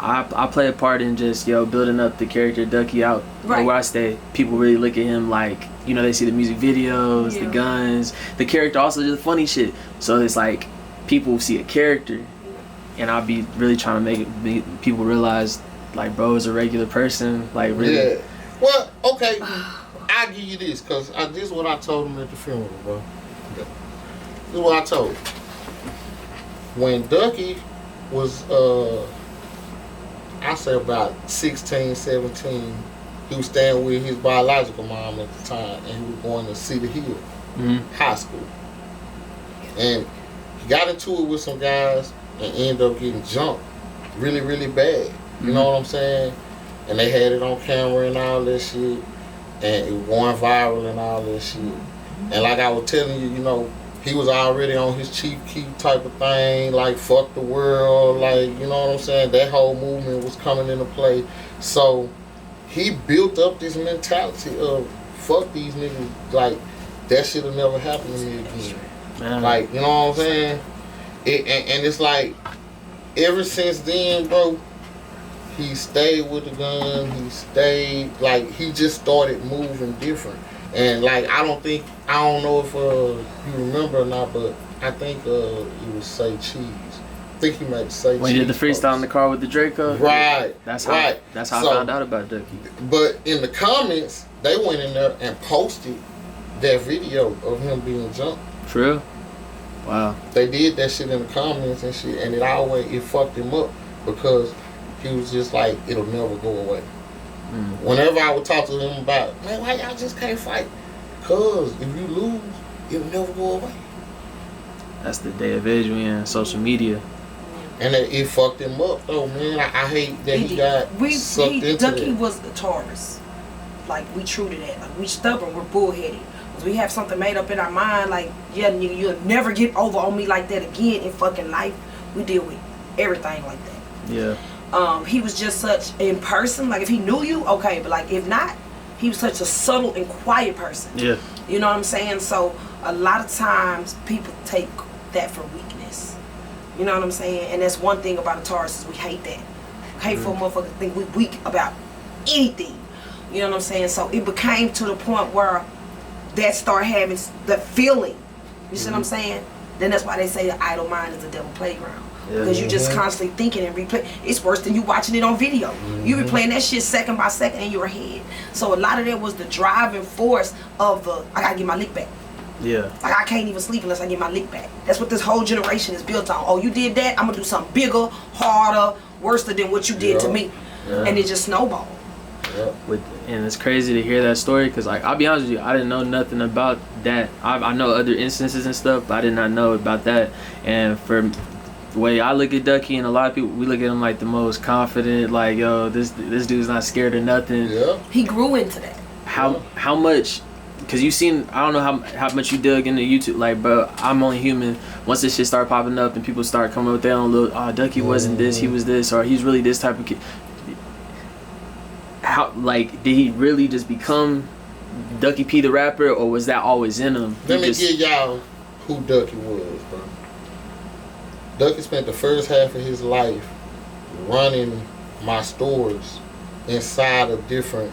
I play a part in just building up the character Ducky out where I stay. People really look at him like they see the music videos, the guns, the character, also the funny shit. So it's like people see a character, and I'll be really trying to make people realize like bro is a regular person. Like really. Yeah. Well, okay. I'll give you this because this is what I told him at the funeral, bro. This is what I told him. When Ducky was I say about 16, 17, he was staying with his biological mom at the time, and he was going to Cedar Hill High School. And he got into it with some guys and ended up getting jumped really, really bad. You know what I'm saying? And they had it on camera and all that shit, and it was going viral and all that shit. And like I was telling you, he was already on his Chief Keef type of thing, like fuck the world, like, you know what I'm saying? That whole movement was coming into play. So he built up this mentality of fuck these niggas, like that shit'll never happen to me again. Like, you know what I'm saying? And it's like ever since then, bro, he stayed with the gun, he just started moving different. And like I don't know if you remember or not, but I think he was Say Cheese. I think he might say when Cheese. When he did the freestyle in the car with the Draco? Right. That's how I found out about Ducky. But in the comments, they went in there and posted that video of him being jumped. True. Wow. They did that shit in the comments and shit, and it fucked him up because he was just like, it'll never go away. Whenever I would talk to them about, man, why y'all just can't fight? Because if you lose, it'll never go away. That's the day of age we in, social media. And it fucked him up, though, man. I hate that he got sucked into Ducky that. was a Taurus. Like, we true to that. Like, we stubborn, we're bullheaded. Because we have something made up in our mind, like, yeah, nigga, you'll never get over on me like that again in fucking life. We deal with everything like that. Yeah. He was just such in person, like if he knew you, okay, but like if not, he was such a subtle and quiet person. Yeah. You know what I'm saying? So a lot of times people take that for weakness. You know what I'm saying? And that's one thing about a Taurus is we hate that. Hate for a motherfucker to think we weak about anything. You know what I'm saying? So it became to the point where that started having the feeling. You see what I'm saying? Then that's why they say the idle mind is the devil playground. Because you just constantly thinking and replay. It's worse than you watching it on video. You be playing that shit second by second in your head. So a lot of that was the driving force of I gotta get my lick back. Yeah. Like I can't even sleep unless I get my lick back. That's what this whole generation is built on. Oh, you did that? I'm gonna do something bigger, harder, worse than what you did to me. And it just snowballed. And it's crazy to hear that story because, like, I'll be honest with you, I didn't know nothing about that. I know other instances and stuff, but I did not know about that. And for the way I look at Ducky and a lot of people, we look at him like the most confident, like, yo, this dude's not scared of nothing. Yeah. He grew into that. How much? Because you seen, I don't know how much you dug into YouTube. Like, bro, I'm only human. Once this shit start popping up and people start coming with their own little, oh, Ducky wasn't this, he was this, or he's really this type of kid. How, like, did he really just become Ducky P the rapper, or was that always in him? Let me give y'all who Ducky was, bro. Ducky spent the first half of his life running my stores inside of different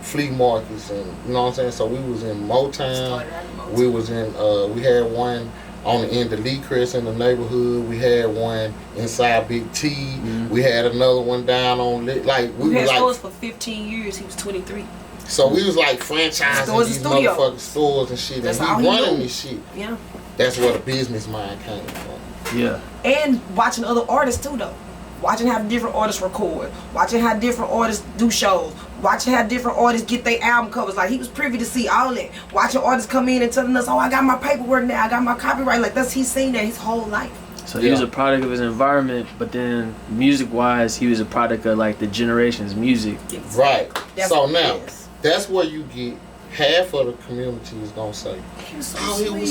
flea markets, and you know what I'm saying. So we was in Motown. We was in we had one on the end of Lee Crest in the neighborhood. We had one inside Big T. We had another one down on like we had stores for 15 years. He was 23. So we was like franchising these motherfucking stores and shit. That's and he running this shit. Yeah. That's where the business mind came from. Yeah. And watching other artists too, though. Watching how different artists record. Watching how different artists do shows. Watching how different artists get their album covers. Like, he was privy to see all that. Watching artists come in and telling us, oh, I got my paperwork now. I got my copyright. Like, he's seen that his whole life. So he was a product of his environment, but then music-wise, he was a product of, like, the generation's music. Exactly. Right. So now, that's where you get half of the community is gonna say, he was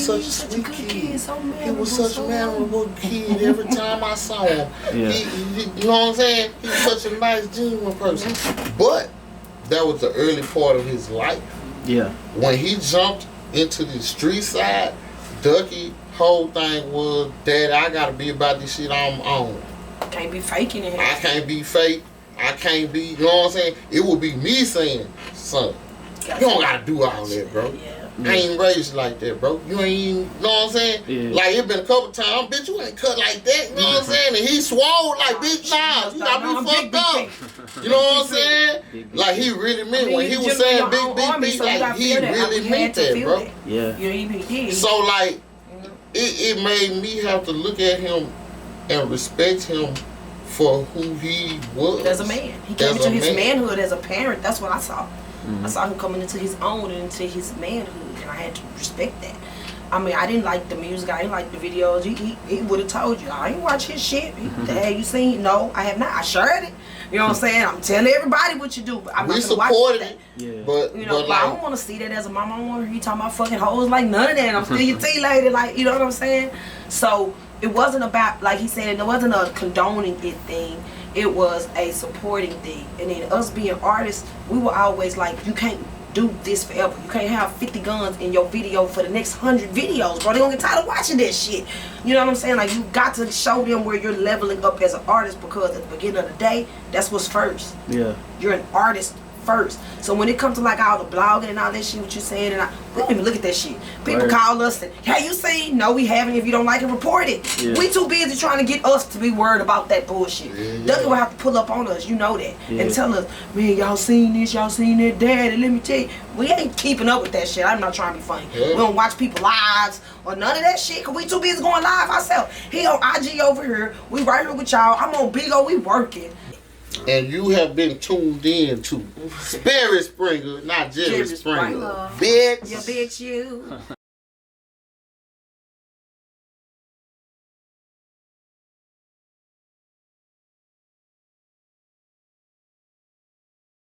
such a sweet kid. He was such a memorable kid. Every time I saw him, you know what I'm saying? He was such a nice, genuine person. But that was the early part of his life. Yeah. When he jumped into the street side, Ducky whole thing was, Dad, I gotta be about this shit I'm on. can't be faking it. I can't be fake. I can't be, you know what I'm saying? It would be me saying, son, you don't gotta do all that, bro. I ain't raised like that, bro. You ain't even, you know what I'm saying? Yeah. Like, it been a couple times, bitch, you ain't cut like that, you know what I'm saying? And he swole like, bitch, nah, you got me fucked up. You know what I'm saying? Like, he really meant, when he was saying big, like, he really meant that, bro. Yeah. So, like, it made me have to look at him and respect him for who he was. As a man. He came into his manhood as a parent. That's what I saw. I saw him coming into his own and into his manhood, and I had to respect that. I mean, I didn't like the music. I didn't like the videos. He would have told you, I ain't watch his shit. Have you seen? No, I have not. I shared it. You know what I'm saying? I'm telling everybody what you do, but I'm not gonna watch that. Yeah. But you know, but I don't want to see that as a mom. I don't want to hear you talking about fucking hoes like none of that. I'm still your tea lady, like, you know what I'm saying? So it wasn't about, like he said, it wasn't a condoning it thing. It was a supporting thing. And then us being artists, we were always like, you can't do this forever. You can't have 50 guns in your video for the next 100 videos, bro. They gonna get tired of watching that shit. You know what I'm saying? Like, you got to show them where you're leveling up as an artist, because at the beginning of the day, that's what's first. Yeah. You're an artist first. So when it comes to like all the blogging and all that shit, what you saying, and we don't even look at that shit. People call us and, hey, you seen? No, we haven't. If you don't like it, report it. Yeah. We too busy trying to get us to be worried about that bullshit. Ducky will have to pull up on us, you know that, and tell us, man, y'all seen this, y'all seen that, daddy, let me tell you. We ain't keeping up with that shit. I'm not trying to be funny. We don't watch people lives or none of that shit, because we too busy going live ourselves. He on IG over here, we right here with y'all. I'm on Big O, we working. And you have been tuned in to Sperry Springer, not Jerry Springer. Bitch. Yeah, bitch, you.